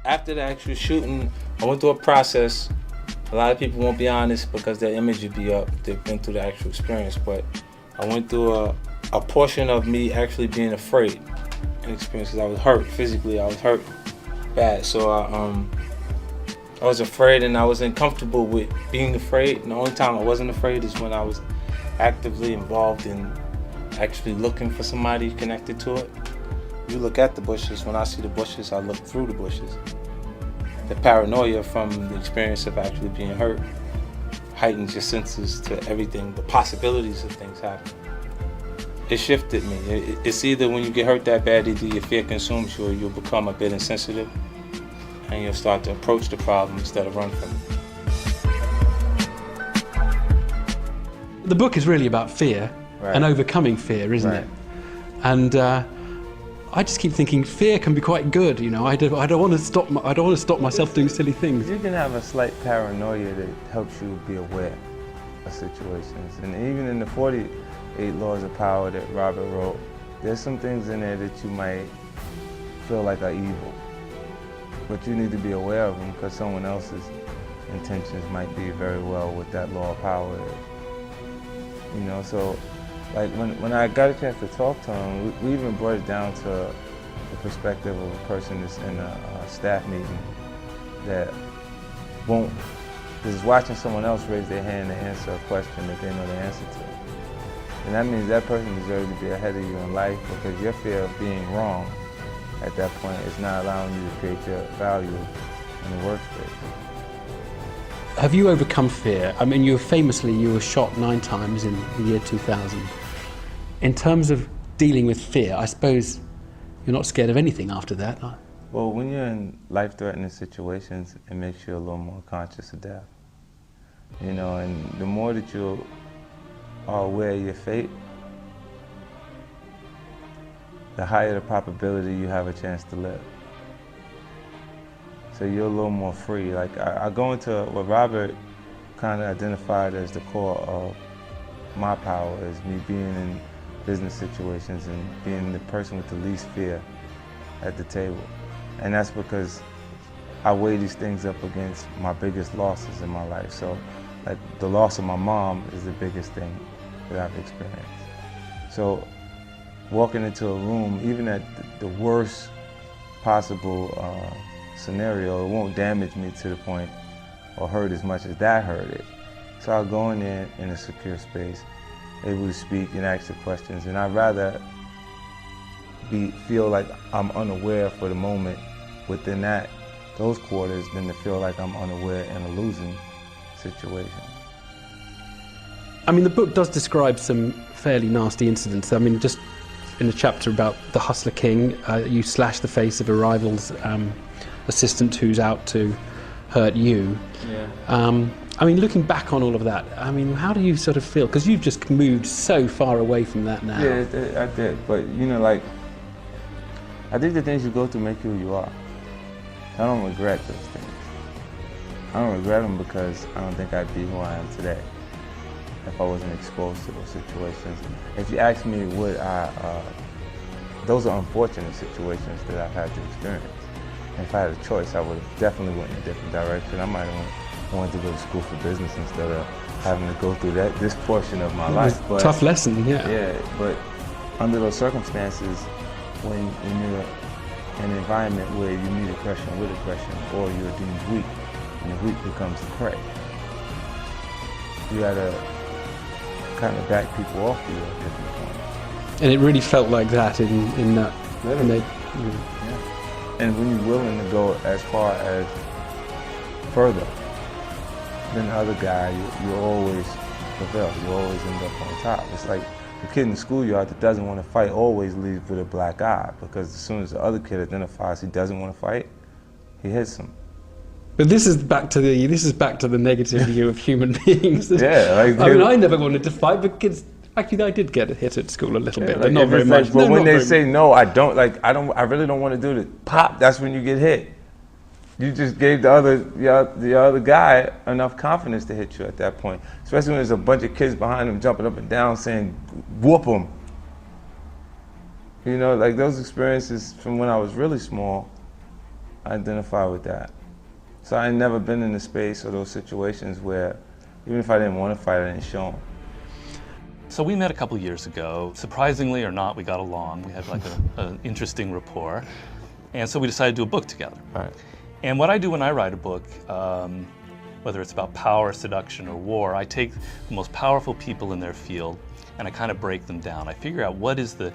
After the actual shooting, I went through a process. A lot of people won't be honest because their image would be up. They've been through the actual experience, but I went through a portion of me actually being afraid and experience because I was hurt physically. I was hurt bad, so I was afraid and I wasn't comfortable with being afraid. And the only time I wasn't afraid is when I was actively involved in actually looking for somebody connected to it. You look at the bushes. When I see the bushes, I look through the bushes. The paranoia from the experience of actually being hurt heightens your senses to everything, the possibilities of things happening. It shifted me. It's either when you get hurt that bad, either your fear consumes you or you'll become a bit insensitive and you'll start to approach the problem instead of run from it. The book is really about fear and overcoming fear, isn't it? And I just keep thinking fear can be quite good. You know, I don't want to stop myself doing silly things. You can have a slight paranoia that helps you be aware of situations. And even in the 48 Laws of Power that Robert wrote, there's some things in there that you might feel like are evil. But you need to be aware of them because someone else's intentions might be very well what that law of power is. You know, so like when I got a chance to talk to him, we even brought it down to the perspective of a person that's in a staff meeting that is watching someone else raise their hand to answer a question that they know the answer to. And that means that person deserves to be ahead of you in life because your fear of being wrong at that point is not allowing you to create your value in the workspace. Have you overcome fear? I mean, you were shot 9 times in the year 2000. In terms of dealing with fear, I suppose you're not scared of anything after that. Well, when you're in life-threatening situations, it makes you a little more conscious of death. You know, and the more that you are aware of your fate, the higher the probability you have a chance to live. So you're a little more free. Like I go into what Robert kind of identified as the core of my power is me being in business situations and being the person with the least fear at the table. And that's because I weigh these things up against my biggest losses in my life. So like the loss of my mom is the biggest thing that I've experienced. So walking into a room, even at the worst possible scenario, it won't damage me to the point or hurt as much as that hurt it. So I'll go in there in a secure space, able to speak and ask the questions, and I'd rather feel like I'm unaware for the moment within those quarters than to feel like I'm unaware in a losing situation. I mean, the book does describe some fairly nasty incidents. I mean, just in a chapter about the Hustler King, you slash the face of a rival's assistant who's out to hurt you. Yeah. I mean, looking back on all of that, I mean, how do you sort of feel? Because you've just moved so far away from that now. Yeah, I did. But, you know, like, I think the things you go through make you who you are. I don't regret those things. I don't regret them because I don't think I'd be who I am today if I wasn't exposed to those situations. If you ask me, would I, those are unfortunate situations that I've had to experience. And if I had a choice, I would have definitely went in a different direction. I might have wanted to go to school for business instead of having to go through this portion of my life. But, tough lesson, yeah. Yeah, but under those circumstances, when you're in an environment where you meet aggression with aggression, or you're deemed weak, and the weak becomes the prey, you gotta kind of back people off you at different points. And it really felt like that in that. Literally. Yeah. And when you're willing to go as far as further than the other guy, you always prevail. You always end up on top. It's like the kid in the schoolyard that doesn't want to fight always leaves with a black eye, because as soon as the other kid identifies he doesn't want to fight, he hits him. But this is back to the negative view of human beings. Yeah, like, I mean, I never wanted to fight, but kids. Actually, I did get hit at school a little bit, but not very much. Like, but when they say no, I really don't want to do this. Pop, that's when you get hit. You just gave the other guy enough confidence to hit you at that point. Especially when there's a bunch of kids behind him jumping up and down saying, "Whoop him." You know, like those experiences from when I was really small I identify with that. So I ain't never been in a space or those situations where even if I didn't want to fight, I didn't show them. So we met a couple years ago. Surprisingly or not, we got along. We had like an interesting rapport. And so we decided to do a book together. All right. And what I do when I write a book, whether it's about power, seduction, or war, I take the most powerful people in their field and I kind of break them down. I figure out what is the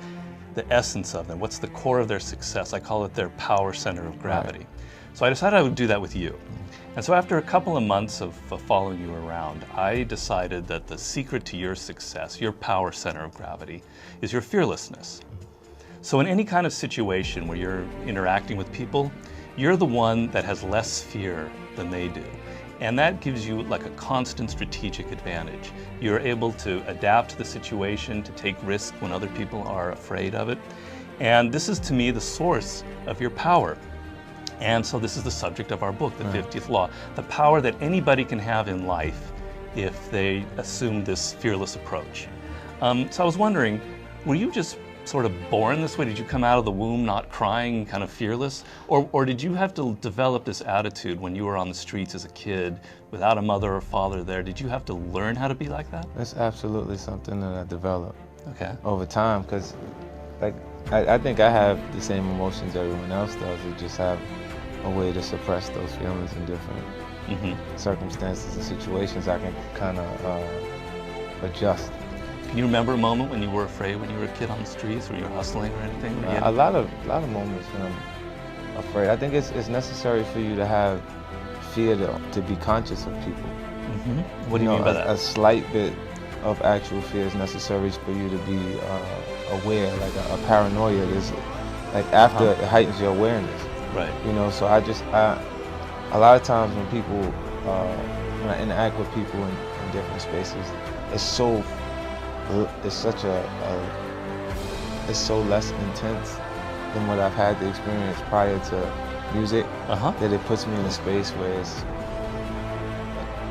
essence of them, what's the core of their success. I call it their power center of gravity. Right. So I decided I would do that with you. And so after a couple of months of following you around, I decided that the secret to your success, your power center of gravity, is your fearlessness. So in any kind of situation where you're interacting with people, you're the one that has less fear than they do. And that gives you like a constant strategic advantage. You're able to adapt to the situation, to take risks when other people are afraid of it. And this is to me the source of your power. And so this is the subject of our book, The 50th Law, the power that anybody can have in life if they assume this fearless approach. So I was wondering, were you just sort of born this way? Did you come out of the womb not crying, kind of fearless? Or did you have to develop this attitude when you were on the streets as a kid without a mother or father there? Did you have to learn how to be like that? That's absolutely something that I developed Okay. over time, because like I think I have the same emotions everyone else does. We just have a way to suppress those feelings in different circumstances and situations. I can kind of adjust. Can you remember a moment when you were afraid when you were a kid on the streets, or you were hustling or anything? A lot of moments when I'm afraid. I think it's necessary for you to have fear to be conscious of people. What do you mean by that? A slight bit of actual fear is necessary for you to be aware, like a paranoia. There's like after it heightens your awareness. Right. You know, so I a lot of times when people, when I interact with people in different spaces, it's so less intense than what I've had the experience prior to music, that it puts me in a space where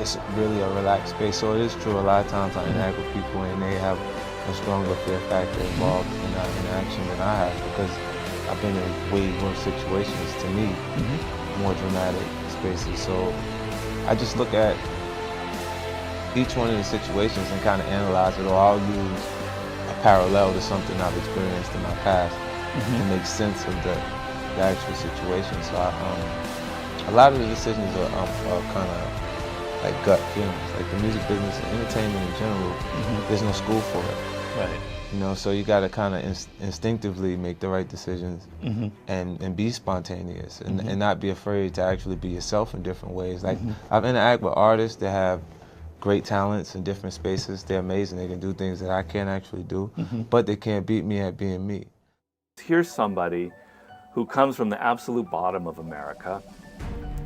it's really a relaxed space. So it is true, a lot of times I interact with people and they have a stronger fear factor involved in that interaction than I have, because I've been in way worse situations, to me, more dramatic spaces. So I just look at each one of the situations and kind of analyze it, or I'll use a parallel to something I've experienced in my past to make sense of the actual situation. So a lot of the decisions are kind of like gut feelings. Like the music business and entertainment in general, there's no school for it. Right. You know, so you got to kind of instinctively make the right decisions and be spontaneous and not be afraid to actually be yourself in different ways. Like I've interacted with artists that have great talents in different spaces. They're amazing. They can do things that I can't actually do, but they can't beat me at being me. Here's somebody who comes from the absolute bottom of America,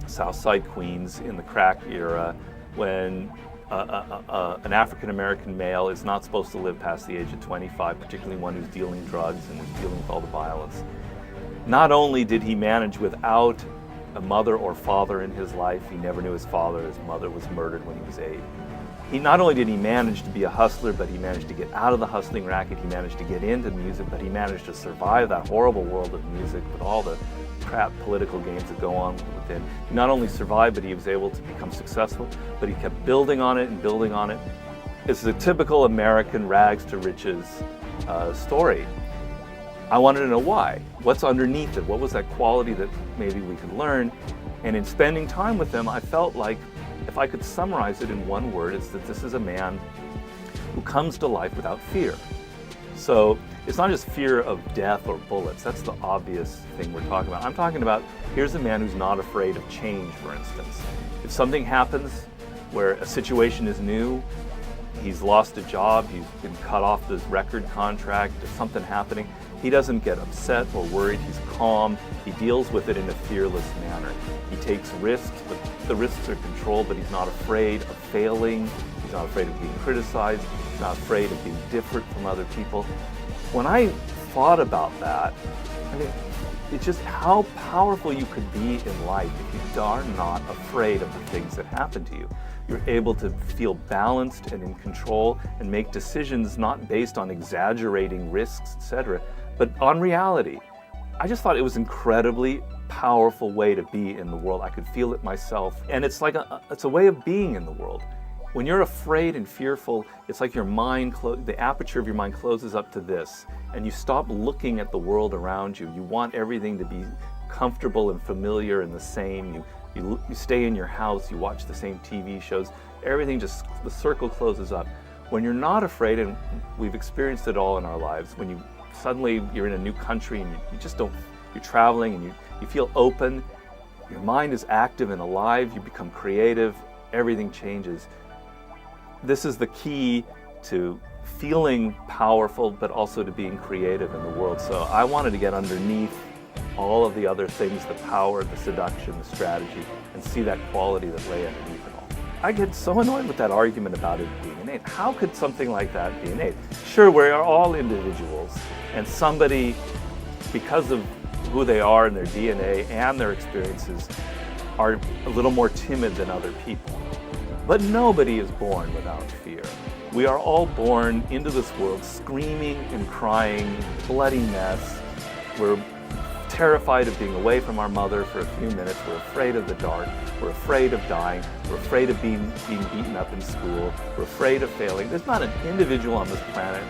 Southside Queens, in the crack era, when an African-American male is not supposed to live past the age of 25, particularly one who's dealing drugs and is dealing with all the violence. Not only did he manage without a mother or father in his life, he never knew his father. His mother was murdered when he was 8. Not only did he manage to be a hustler, but he managed to get out of the hustling racket. He managed to get into music, but he managed to survive that horrible world of music with all the crap political games that go on within. He not only survived, but he was able to become successful, but he kept building on it and building on it. It's the typical American rags to riches story. I wanted to know why. What's underneath it? What was that quality that maybe we could learn? And in spending time with him, I felt like if I could summarize it in one word, it's that this is a man who comes to life without fear. So it's not just fear of death or bullets. That's the obvious thing we're talking about. I'm talking about, here's a man who's not afraid of change, for instance. If something happens where a situation is new, he's lost a job, he's been cut off this record contract, there's something happening, he doesn't get upset or worried, he's calm, he deals with it in a fearless manner. He takes risks, but the risks are controlled, but he's not afraid of failing, he's not afraid of being criticized, he's not afraid of being different from other people. When I thought about that, I mean, it's just how powerful you could be in life if you are not afraid of the things that happen to you. You're able to feel balanced and in control and make decisions not based on exaggerating risks, etc., but on reality. I just thought it was incredibly powerful way to be in the world. I could feel it myself. And it's like it's a way of being in the world. When you're afraid and fearful, it's like your mind, the aperture of your mind closes up to this, and you stop looking at the world around you. You want everything to be comfortable and familiar and the same. You stay in your house, you watch the same TV shows, everything just, the circle closes up. When you're not afraid, and we've experienced it all in our lives, when you suddenly you're in a new country and you just don't, you're traveling and you feel open, your mind is active and alive, you become creative, everything changes. This is the key to feeling powerful, but also to being creative in the world. So I wanted to get underneath all of the other things, the power, the seduction, the strategy, and see that quality that lay underneath it all. I get so annoyed with that argument about it being innate. How could something like that be innate? Sure, we are all individuals, and somebody, because of who they are and their DNA and their experiences, are a little more timid than other people. But nobody is born without fear. We are all born into this world screaming and crying, bloody mess. We're terrified of being away from our mother for a few minutes. We're afraid of the dark. We're afraid of dying. We're afraid of being beaten up in school. We're afraid of failing. There's not an individual on this planet,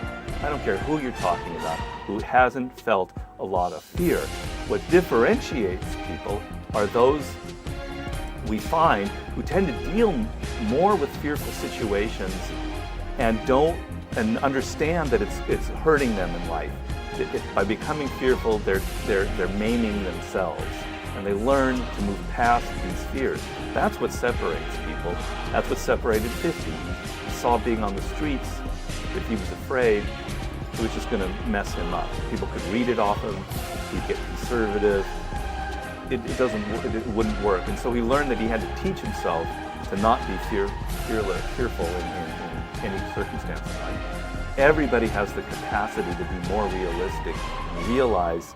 I don't care who you're talking about, who hasn't felt a lot of fear. What differentiates people are those we find who tend to deal more with fearful situations and understand that it's hurting them in life. By becoming fearful, they're maiming themselves, and they learn to move past these fears. That's what separates people. That's what separated 50. He saw being on the streets, if he was afraid, it was just going to mess him up. People could read it off him. He'd get conservative. It wouldn't work. And so he learned that he had to teach himself to not be fearful in any circumstance in life. Everybody has the capacity to be more realistic and realize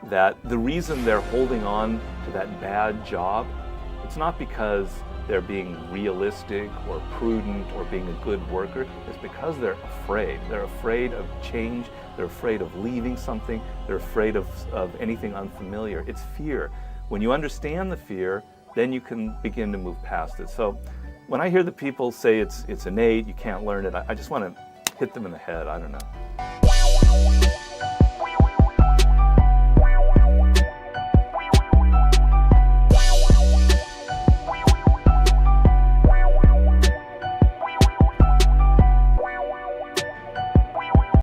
that the reason they're holding on to that bad job, it's not because they're being realistic or prudent or being a good worker. It's because they're afraid. They're afraid of change. They're afraid of leaving something. They're afraid of anything unfamiliar. It's fear. When you understand the fear, then you can begin to move past it. So when I hear the people say it's innate, you can't learn it, I just want to hit them in the head. I don't know.